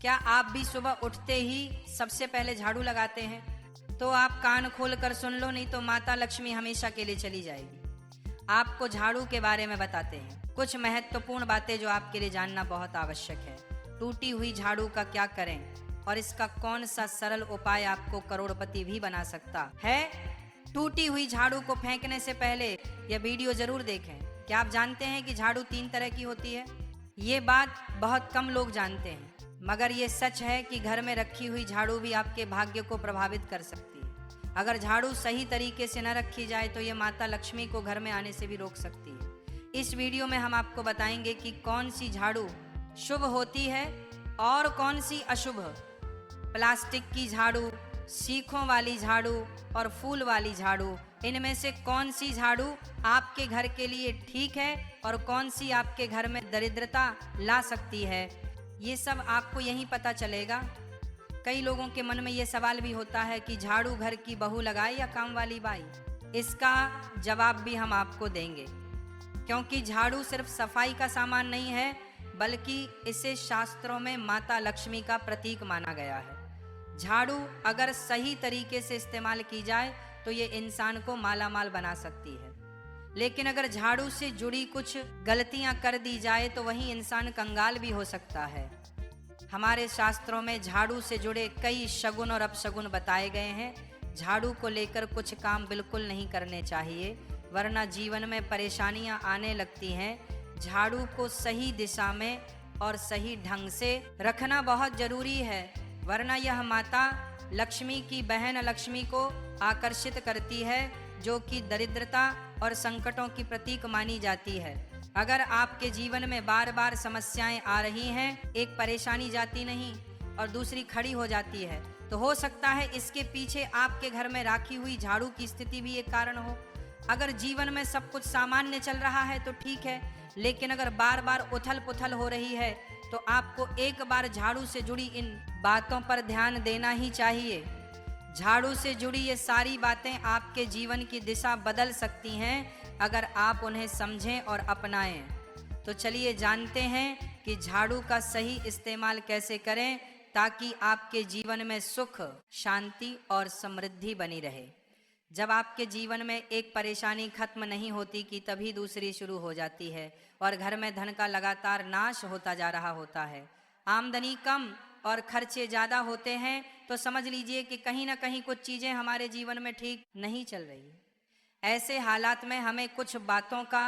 क्या आप भी सुबह उठते ही सबसे पहले झाड़ू लगाते हैं? तो आप कान खोल कर सुन लो, नहीं तो माता लक्ष्मी हमेशा के लिए चली जाएगी। आपको झाड़ू के बारे में बताते हैं कुछ महत्वपूर्ण बातें जो आपके लिए जानना बहुत आवश्यक है। टूटी हुई झाड़ू का क्या करें और इसका कौन सा सरल उपाय आपको करोड़पति भी बना सकता है। टूटी हुई झाड़ू को फेंकने से पहले यह वीडियो जरूर देखें। क्या आप जानते हैं कि झाड़ू 3 तरह की होती है? ये बात बहुत कम लोग जानते हैं, मगर ये सच है कि घर में रखी हुई झाड़ू भी आपके भाग्य को प्रभावित कर सकती है। अगर झाड़ू सही तरीके से न रखी जाए तो ये माता लक्ष्मी को घर में आने से भी रोक सकती है। इस वीडियो में हम आपको बताएंगे कि कौन सी झाड़ू शुभ होती है और कौन सी अशुभ। प्लास्टिक की झाड़ू, सीखों वाली झाड़ू और फूल वाली झाड़ू, इनमें से कौन सी झाड़ू आपके घर के लिए ठीक है और कौन सी आपके घर में दरिद्रता ला सकती है, ये सब आपको यहीं पता चलेगा। कई लोगों के मन में ये सवाल भी होता है कि झाड़ू घर की बहू लगाए या काम वाली बाई। इसका जवाब भी हम आपको देंगे, क्योंकि झाड़ू सिर्फ सफाई का सामान नहीं है, बल्कि इसे शास्त्रों में माता लक्ष्मी का प्रतीक माना गया है। झाड़ू अगर सही तरीके से इस्तेमाल की जाए तो ये इंसान को मालामाल बना सकती है, लेकिन अगर झाड़ू से जुड़ी कुछ गलतियां कर दी जाए तो वही इंसान कंगाल भी हो सकता है। हमारे शास्त्रों में झाड़ू से जुड़े कई शगुन और अपशगुन बताए गए हैं। झाड़ू को लेकर कुछ काम बिल्कुल नहीं करने चाहिए, वरना जीवन में परेशानियां आने लगती हैं। झाड़ू को सही दिशा में और सही ढंग से रखना बहुत जरूरी है, वरना यह माता लक्ष्मी की बहन लक्ष्मी को आकर्षित करती है, जो कि दरिद्रता और संकटों की प्रतीक मानी जाती है। अगर आपके जीवन में बार बार समस्याएं आ रही हैं, एक परेशानी जाती नहीं और दूसरी खड़ी हो जाती है, तो हो सकता है इसके पीछे आपके घर में राखी हुई झाड़ू की स्थिति भी एक कारण हो। अगर जीवन में सब कुछ सामान्य चल रहा है तो ठीक है, लेकिन अगर बार बार उथल पुथल हो रही है तो आपको एक बार झाड़ू से जुड़ी इन बातों पर ध्यान देना ही चाहिए। झाड़ू से जुड़ी ये सारी बातें आपके जीवन की दिशा बदल सकती हैं अगर आप उन्हें समझें और अपनाएं। तो चलिए जानते हैं कि झाड़ू का सही इस्तेमाल कैसे करें ताकि आपके जीवन में सुख, शांति और समृद्धि बनी रहे। जब आपके जीवन में एक परेशानी खत्म नहीं होती कि तभी दूसरी शुरू हो जाती है और घर में धन का लगातार नाश होता जा रहा होता है। आमदनी कम और खर्चे ज़्यादा होते हैं तो समझ लीजिए कि कहीं ना कहीं कुछ चीज़ें हमारे जीवन में ठीक नहीं चल रही। ऐसे हालात में हमें कुछ बातों का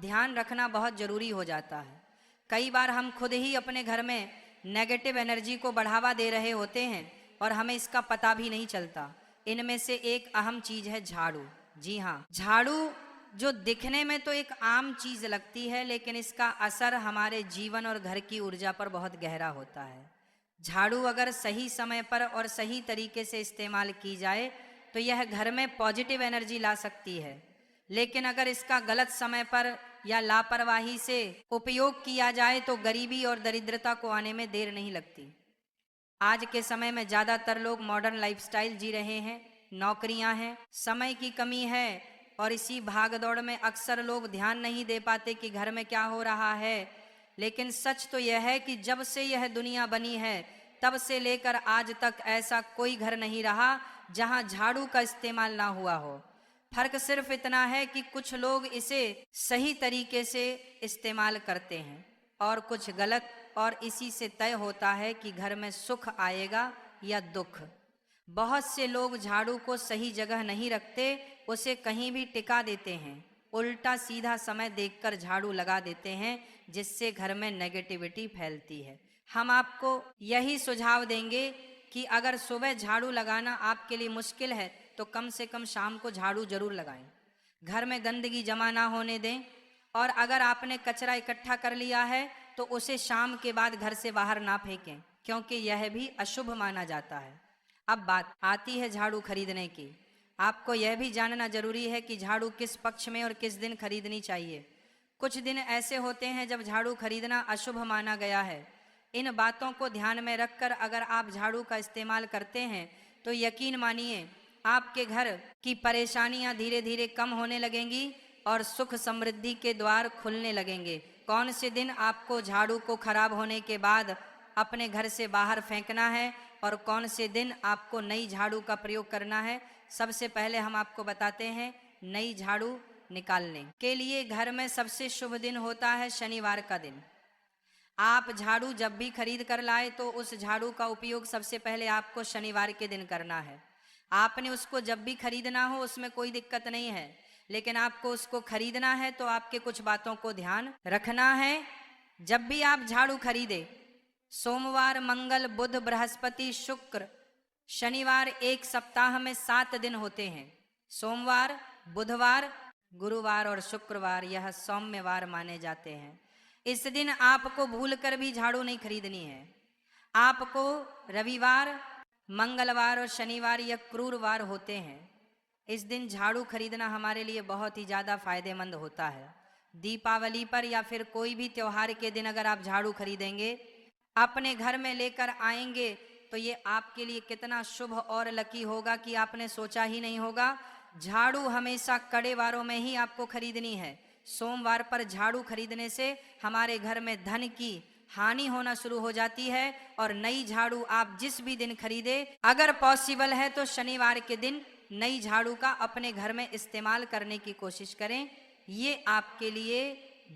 ध्यान रखना बहुत ज़रूरी हो जाता है। कई बार हम खुद ही अपने घर में नेगेटिव एनर्जी को बढ़ावा दे रहे होते हैं और हमें इसका पता भी नहीं चलता। इनमें से एक अहम चीज़ है झाड़ू। जी हाँ, झाड़ू जो दिखने में तो एक आम चीज़ लगती है, लेकिन इसका असर हमारे जीवन और घर की ऊर्जा पर बहुत गहरा होता है। झाड़ू अगर सही समय पर और सही तरीके से इस्तेमाल की जाए तो यह घर में पॉजिटिव एनर्जी ला सकती है, लेकिन अगर इसका गलत समय पर या लापरवाही से उपयोग किया जाए तो गरीबी और दरिद्रता को आने में देर नहीं लगती। आज के समय में ज़्यादातर लोग मॉडर्न लाइफस्टाइल जी रहे हैं, नौकरियां हैं, समय की कमी है और इसी भागदौड़ में अक्सर लोग ध्यान नहीं दे पाते कि घर में क्या हो रहा है। लेकिन सच तो यह है कि जब से यह दुनिया बनी है तब से लेकर आज तक ऐसा कोई घर नहीं रहा जहां झाड़ू का इस्तेमाल ना हुआ हो। फर्क सिर्फ इतना है कि कुछ लोग इसे सही तरीके से इस्तेमाल करते हैं और कुछ गलत, और इसी से तय होता है कि घर में सुख आएगा या दुख। बहुत से लोग झाड़ू को सही जगह नहीं रखते, उसे कहीं भी टिका देते हैं, उल्टा सीधा समय देखकर झाड़ू लगा देते हैं, जिससे घर में नेगेटिविटी फैलती है। हम आपको यही सुझाव देंगे कि अगर सुबह झाड़ू लगाना आपके लिए मुश्किल है तो कम से कम शाम को झाड़ू जरूर लगाएं। घर में गंदगी जमा ना होने दें, और अगर आपने कचरा इकट्ठा कर लिया है तो उसे शाम के बाद घर से बाहर ना फेंकें, क्योंकि यह भी अशुभ माना जाता है। अब बात आती है झाड़ू खरीदने की। आपको यह भी जानना जरूरी है कि झाड़ू किस पक्ष में और किस दिन खरीदनी चाहिए। कुछ दिन ऐसे होते हैं जब झाड़ू खरीदना अशुभ माना गया है। इन बातों को ध्यान में रखकर अगर आप झाड़ू का इस्तेमाल करते हैं तो यकीन मानिए आपके घर की परेशानियां धीरे धीरे कम होने लगेंगी और सुख समृद्धि के द्वार खुलने लगेंगे। कौन से दिन आपको झाड़ू को खराब होने के बाद अपने घर से बाहर फेंकना है और कौन से दिन आपको नई झाड़ू का प्रयोग करना है। सबसे पहले हम आपको बताते हैं नई झाड़ू निकालने के लिए घर में सबसे शुभ दिन होता है शनिवार का दिन। आप झाड़ू जब भी खरीद कर लाए तो उस झाड़ू का उपयोग सबसे पहले आपको शनिवार के दिन करना है। आपने उसको जब भी खरीदना हो उसमें कोई दिक्कत नहीं है, लेकिन आपको उसको खरीदना है तो आपके कुछ बातों को ध्यान रखना है। जब भी आप झाड़ू खरीदे, सोमवार, मंगल, बुध, बृहस्पति, शुक्र, शनिवार, एक सप्ताह में 7 दिन होते हैं। सोमवार, बुधवार, गुरुवार और शुक्रवार यह सौम्यवार माने जाते हैं। इस दिन आपको भूलकर भी झाड़ू नहीं खरीदनी है। आपको रविवार, मंगलवार और शनिवार यह क्रूरवार होते हैं। इस दिन झाड़ू खरीदना हमारे लिए बहुत ही ज़्यादा फायदेमंद होता है। दीपावली पर या फिर कोई भी त्योहार के दिन अगर आप झाड़ू खरीदेंगे, अपने घर में लेकर आएंगे, तो ये आपके लिए कितना शुभ और लकी होगा कि आपने सोचा ही नहीं होगा। झाड़ू हमेशा कड़े वारों में ही आपको खरीदनी है। सोमवार पर झाड़ू खरीदने से हमारे घर में धन की हानि होना शुरू हो जाती है। और नई झाड़ू आप जिस भी दिन खरीदे, अगर पॉसिबल है तो शनिवार के दिन नई झाड़ू का अपने घर में इस्तेमाल करने की कोशिश करें। ये आपके लिए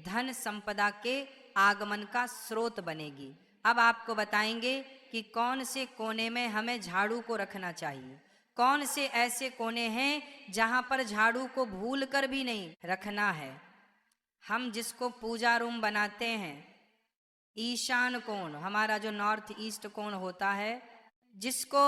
धन संपदा के आगमन का स्रोत बनेगी। अब आपको बताएंगे कि कौन से कोने में हमें झाड़ू को रखना चाहिए, कौन से ऐसे कोने हैं जहां पर झाड़ू को भूल कर भी नहीं रखना है। हम जिसको पूजा रूम बनाते हैं, ईशान कोण, हमारा जो नॉर्थ ईस्ट कोण होता है, जिसको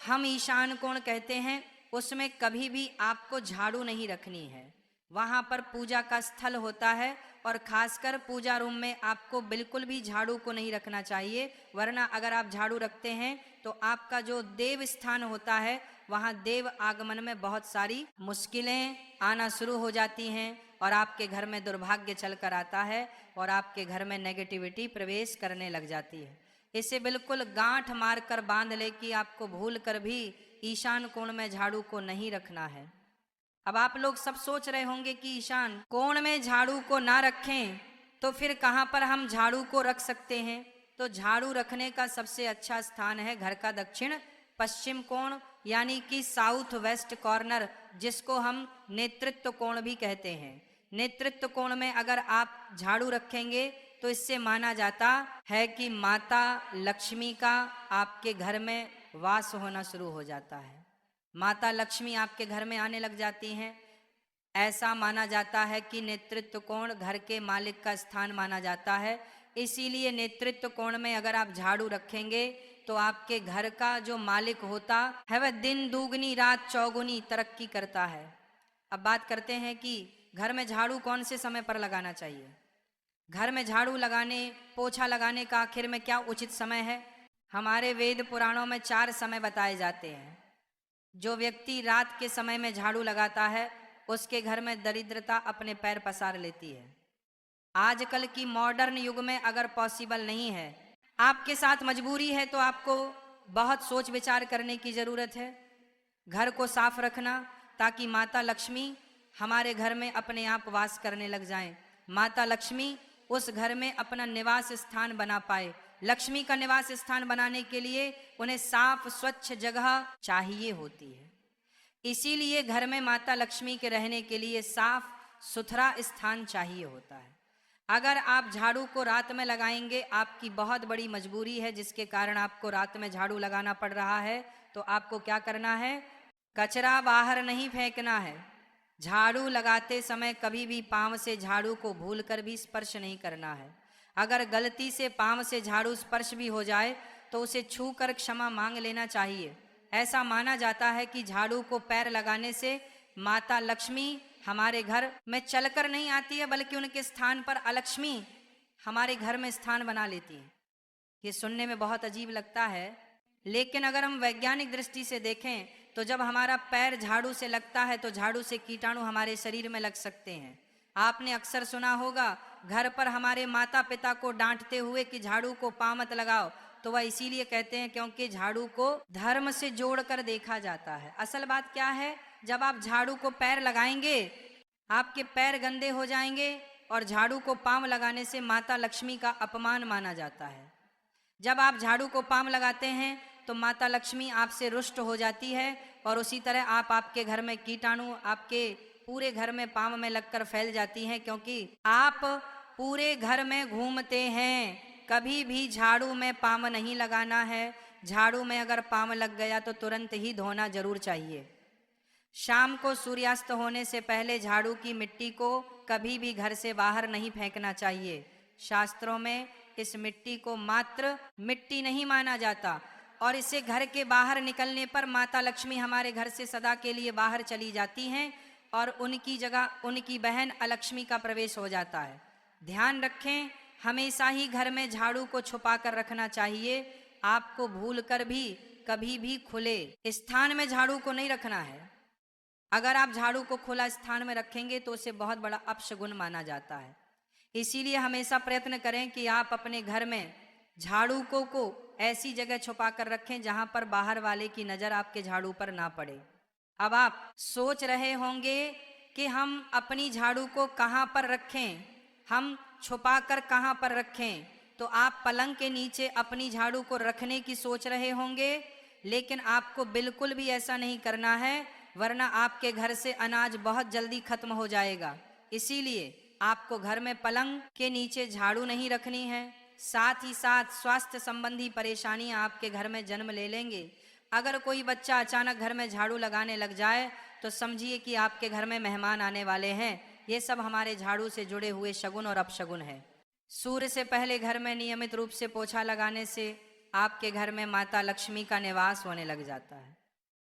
हम ईशान कोण कहते हैं, उसमें कभी भी आपको झाड़ू नहीं रखनी है। वहां पर पूजा का स्थल होता है और खासकर पूजा रूम में आपको बिल्कुल भी झाड़ू को नहीं रखना चाहिए, वरना अगर आप झाड़ू रखते हैं तो आपका जो देव स्थान होता है वहां देव आगमन में बहुत सारी मुश्किलें आना शुरू हो जाती हैं और आपके घर में दुर्भाग्य चल कर आता है और आपके घर में नेगेटिविटी प्रवेश करने लग जाती है। इसे बिल्कुल गांठ मार कर बांध ले कि आपको भूल कर भी ईशान कोण में झाड़ू को नहीं रखना है। अब आप लोग सब सोच रहे होंगे कि ईशान कोण में झाड़ू को ना रखें तो फिर कहाँ पर हम झाड़ू को रख सकते हैं। तो झाड़ू रखने का सबसे अच्छा स्थान है घर का दक्षिण पश्चिम कोण, यानी कि साउथ वेस्ट कॉर्नर, जिसको हम नेतृत्व कोण भी कहते हैं। नेतृत्व कोण में अगर आप झाड़ू रखेंगे तो इससे माना जाता है कि माता लक्ष्मी का आपके घर में वास होना शुरू हो जाता है। माता लक्ष्मी आपके घर में आने लग जाती हैं। ऐसा माना जाता है कि नेतृत्व कोण घर के मालिक का स्थान माना जाता है। इसीलिए नेतृत्व कोण में अगर आप झाड़ू रखेंगे तो आपके घर का जो मालिक होता है वह दिन दुगनी रात चौगुनी तरक्की करता है। अब बात करते हैं कि घर में झाड़ू कौन से समय पर लगाना चाहिए। घर में झाड़ू लगाने, पोछा लगाने का आखिर में क्या उचित समय है। हमारे वेद पुराणों में 4 समय बताए जाते हैं। जो व्यक्ति रात के समय में झाड़ू लगाता है उसके घर में दरिद्रता अपने पैर पसार लेती है। आजकल की मॉडर्न युग में अगर पॉसिबल नहीं है, आपके साथ मजबूरी है, तो आपको बहुत सोच विचार करने की जरूरत है। घर को साफ रखना ताकि माता लक्ष्मी हमारे घर में अपने आप वास करने लग जाएं। माता लक्ष्मी उस घर में अपना निवास स्थान बना पाए। लक्ष्मी का निवास स्थान बनाने के लिए उन्हें साफ स्वच्छ जगह चाहिए होती है। इसीलिए घर में माता लक्ष्मी के रहने के लिए साफ सुथरा स्थान चाहिए होता है। अगर आप झाड़ू को रात में लगाएंगे, आपकी बहुत बड़ी मजबूरी है जिसके कारण आपको रात में झाड़ू लगाना पड़ रहा है, तो आपको क्या करना है, कचरा बाहर नहीं फेंकना है। झाड़ू लगाते समय कभी भी पांव से झाड़ू को भूलकर भी स्पर्श नहीं करना है। अगर गलती से पांव से झाड़ू स्पर्श भी हो जाए तो उसे छू कर क्षमा मांग लेना चाहिए। ऐसा माना जाता है कि झाड़ू को पैर लगाने से माता लक्ष्मी हमारे घर में चलकर नहीं आती है, बल्कि उनके स्थान पर अलक्ष्मी हमारे घर में स्थान बना लेती है। ये सुनने में बहुत अजीब लगता है, लेकिन अगर हम वैज्ञानिक दृष्टि से देखें तो जब हमारा पैर झाड़ू से लगता है तो झाड़ू से कीटाणु हमारे शरीर में लग सकते हैं। आपने अक्सर सुना होगा घर पर हमारे माता पिता को डांटते हुए कि झाड़ू को पांव मत लगाओ, तो वह इसीलिए कहते हैं क्योंकि झाड़ू को धर्म से जोड़कर देखा जाता है। असल बात क्या है, जब आप झाड़ू को पैर लगाएंगे आपके पैर गंदे हो जाएंगे और झाड़ू को पांव लगाने से माता लक्ष्मी का अपमान माना जाता है। जब आप झाड़ू को पाम लगाते हैं तो माता लक्ष्मी आपसे रुष्ट हो जाती है और उसी तरह आपके घर में कीटाणु आपके पूरे घर में पाम में लगकर फैल जाती हैं, क्योंकि आप पूरे घर में घूमते हैं। कभी भी झाड़ू में पाम नहीं लगाना है। झाड़ू में अगर पाम लग गया तो तुरंत ही धोना जरूर चाहिए। शाम को सूर्यास्त होने से पहले झाड़ू की मिट्टी को कभी भी घर से बाहर नहीं फेंकना चाहिए। शास्त्रों में इस मिट्टी को मात्र मिट्टी नहीं माना जाता और इसे घर के बाहर निकलने पर माता लक्ष्मी हमारे घर से सदा के लिए बाहर चली जाती हैं और उनकी जगह उनकी बहन अलक्ष्मी का प्रवेश हो जाता है। ध्यान रखें, हमेशा ही घर में झाड़ू को छुपा कर रखना चाहिए। आपको भूलकर भी कभी भी खुले स्थान में झाड़ू को नहीं रखना है। अगर आप झाड़ू को खुला स्थान में रखेंगे तो उसे बहुत बड़ा अपशगुन माना जाता है। इसीलिए हमेशा प्रयत्न करें कि आप अपने घर में झाड़ू को ऐसी जगह छुपा कर रखें जहां पर बाहर वाले की नजर आपके झाड़ू पर ना पड़े। अब आप सोच रहे होंगे कि हम अपनी झाड़ू को कहां पर रखें, हम छुपा कर कहां पर रखें। तो आप पलंग के नीचे अपनी झाड़ू को रखने की सोच रहे होंगे, लेकिन आपको बिल्कुल भी ऐसा नहीं करना है, वरना आपके घर से अनाज बहुत जल्दी खत्म हो जाएगा। इसीलिए आपको घर में पलंग के नीचे झाड़ू नहीं रखनी है। साथ ही साथ स्वास्थ्य संबंधी परेशानियां आपके घर में जन्म ले लेंगे। अगर कोई बच्चा अचानक घर में झाड़ू लगाने लग जाए तो समझिए कि आपके घर में मेहमान आने वाले हैं। ये सब हमारे झाड़ू से जुड़े हुए शगुन और अपशगुन है। सूर्य से पहले घर में नियमित रूप से पोछा लगाने से आपके घर में माता लक्ष्मी का निवास होने लग जाता है।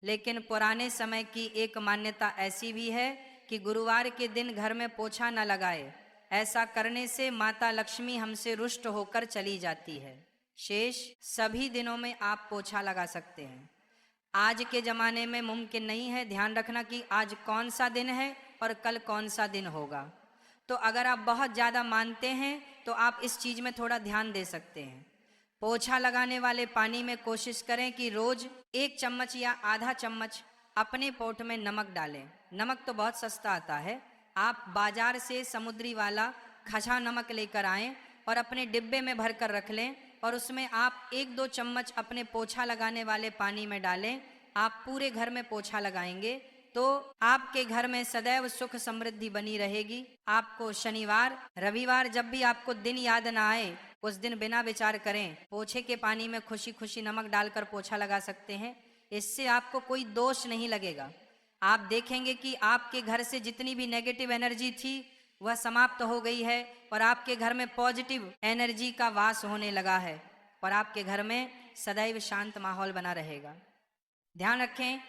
लेकिन पुराने समय की एक मान्यता ऐसी भी है कि गुरुवार के दिन घर में पोछा न लगाए। ऐसा करने से माता लक्ष्मी हमसे रुष्ट होकर चली जाती है। शेष सभी दिनों में आप पोछा लगा सकते हैं। आज के ज़माने में मुमकिन नहीं है। ध्यान रखना कि आज कौन सा दिन है और कल कौन सा दिन होगा। तो अगर आप बहुत ज़्यादा मानते हैं तो आप इस चीज़ में थोड़ा ध्यान दे सकते हैं। पोछा लगाने वाले पानी में कोशिश करें कि रोज 1 चम्मच या आधा चम्मच अपने पोट में नमक डालें। नमक तो बहुत सस्ता आता है। आप बाजार से समुद्री वाला खजा नमक लेकर आएं और अपने डिब्बे में भर कर रख लें और उसमें आप 1-2 चम्मच अपने पोछा लगाने वाले पानी में डालें। आप पूरे घर में पोछा लगाएंगे तो आपके घर में सदैव सुख समृद्धि बनी रहेगी। आपको शनिवार रविवार जब भी आपको दिन याद ना आए उस दिन बिना विचार करें पोछे के पानी में खुशी खुशी नमक डालकर पोछा लगा सकते हैं। इससे आपको कोई दोष नहीं लगेगा। आप देखेंगे कि आपके घर से जितनी भी नेगेटिव एनर्जी थी वह समाप्त हो गई है और आपके घर में पॉजिटिव एनर्जी का वास होने लगा है और आपके घर में सदैव शांत माहौल बना रहेगा। ध्यान रखें,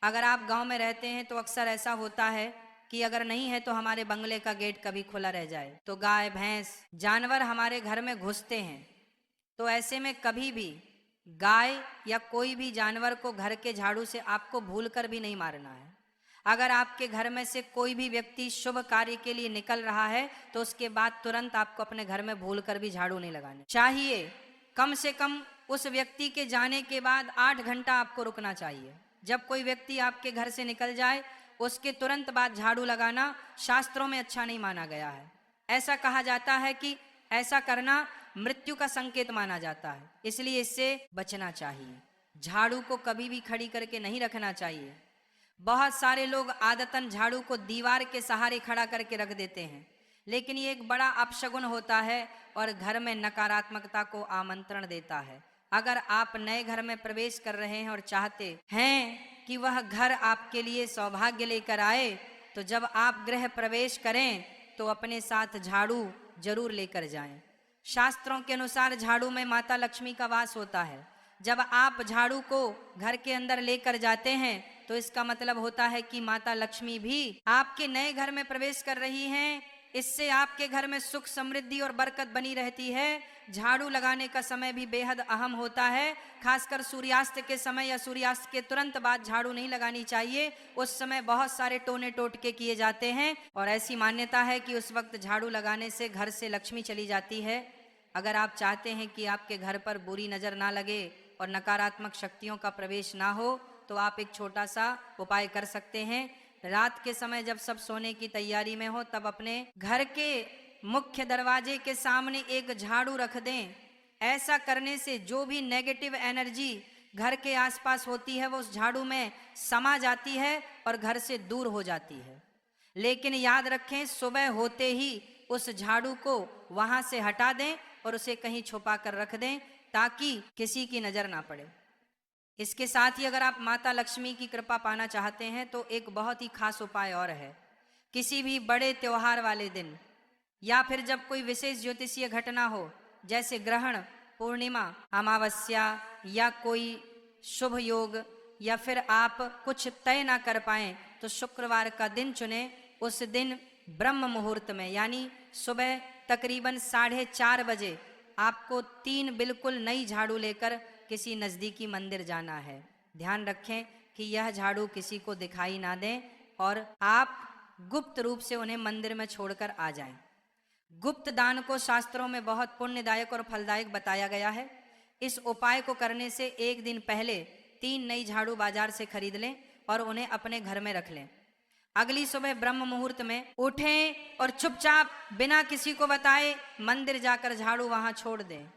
अगर आप गांव में रहते हैं तो अक्सर ऐसा होता है कि अगर नहीं है तो हमारे बंगले का गेट कभी खुला रह जाए तो गाय भैंस जानवर हमारे घर में घुसते हैं। तो ऐसे में कभी भी गाय या कोई भी जानवर को घर के झाड़ू से आपको भूलकर भी नहीं मारना है। अगर आपके घर में से कोई भी व्यक्ति शुभ कार्य के लिए निकल रहा है तो उसके बाद तुरंत आपको अपने घर में भूलकर भी झाड़ू नहीं लगाना चाहिए। कम से कम उस व्यक्ति के जाने के बाद 8 घंटा आपको रुकना चाहिए। जब कोई व्यक्ति आपके घर से निकल जाए उसके तुरंत बाद झाड़ू लगाना शास्त्रों में अच्छा नहीं माना गया है। ऐसा कहा जाता है कि ऐसा करना मृत्यु का संकेत माना जाता है, इसलिए इससे बचना चाहिए। झाड़ू को कभी भी खड़ी करके नहीं रखना चाहिए। बहुत सारे लोग आदतन झाड़ू को दीवार के सहारे खड़ा करके रख देते हैं, लेकिन ये एक बड़ा अपशगुन होता है और घर में नकारात्मकता को आमंत्रण देता है। अगर आप नए घर में प्रवेश कर रहे हैं और चाहते हैं कि वह घर आपके लिए सौभाग्य लेकर आए, तो जब आप गृह प्रवेश करें तो अपने साथ झाड़ू जरूर लेकर जाएं। शास्त्रों के अनुसार झाड़ू में माता लक्ष्मी का वास होता है। जब आप झाड़ू को घर के अंदर लेकर जाते हैं तो इसका मतलब होता है कि माता लक्ष्मी भी आपके नए घर में प्रवेश कर रही हैं। इससे आपके घर में सुख समृद्धि और बरकत बनी रहती है। झाड़ू लगाने का समय भी बेहद अहम होता है। खासकर सूर्यास्त के समय या सूर्यास्त के तुरंत बाद झाड़ू नहीं लगानी चाहिए। उस समय बहुत सारे टोने टोटके किए जाते हैं और ऐसी मान्यता है कि उस वक्त झाड़ू लगाने से घर से लक्ष्मी चली जाती है। अगर आप चाहते हैं कि आपके घर पर बुरी नज़र ना लगे और नकारात्मक शक्तियों का प्रवेश ना हो तो आप एक छोटा सा उपाय कर सकते हैं। रात के समय जब सब सोने की तैयारी में हो तब अपने घर के मुख्य दरवाजे के सामने एक झाड़ू रख दें। ऐसा करने से जो भी नेगेटिव एनर्जी घर के आसपास होती है वो उस झाड़ू में समा जाती है और घर से दूर हो जाती है। लेकिन याद रखें, सुबह होते ही उस झाड़ू को वहां से हटा दें और उसे कहीं छुपा कर रख दें ताकि किसी की नजर ना पड़े। इसके साथ ही अगर आप माता लक्ष्मी की कृपा पाना चाहते हैं तो एक बहुत ही खास उपाय और है। किसी भी बड़े त्योहार वाले दिन या फिर जब कोई विशेष ज्योतिषीय घटना हो, जैसे ग्रहण, पूर्णिमा, अमावस्या या कोई शुभ योग, या फिर आप कुछ तय ना कर पाएं तो शुक्रवार का दिन चुने। उस दिन ब्रह्म मुहूर्त में यानी सुबह तकरीबन 4:30 बजे आपको 3 बिल्कुल नई झाड़ू लेकर किसी नज़दीकी मंदिर जाना है। ध्यान रखें कि यह झाड़ू किसी को दिखाई ना दें और आप गुप्त रूप से उन्हें मंदिर में छोड़कर आ जाएं। गुप्त दान को शास्त्रों में बहुत पुण्यदायक और फलदायक बताया गया है। इस उपाय को करने से एक दिन पहले 3 नई झाड़ू बाजार से खरीद लें और उन्हें अपने घर में रख लें। अगली सुबह ब्रह्म मुहूर्त में उठें और चुपचाप बिना किसी को बताए मंदिर जाकर झाड़ू वहां छोड़ दें।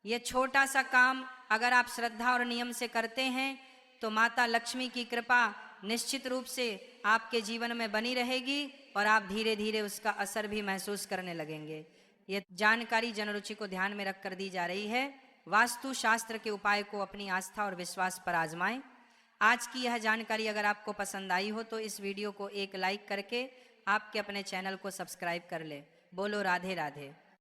यह छोटा सा काम अगर आप श्रद्धा और नियम से करते हैं तो माता लक्ष्मी की कृपा निश्चित रूप से आपके जीवन में बनी रहेगी और आप धीरे धीरे उसका असर भी महसूस करने लगेंगे। यह जानकारी जनरुचि को ध्यान में रखकर दी जा रही है। वास्तु शास्त्र के उपाय को अपनी आस्था और विश्वास पर आजमाएं। आज की यह जानकारी अगर आपको पसंद आई हो तो इस वीडियो को एक लाइक करके आपके अपने चैनल को सब्सक्राइब कर ले। बोलो राधे राधे।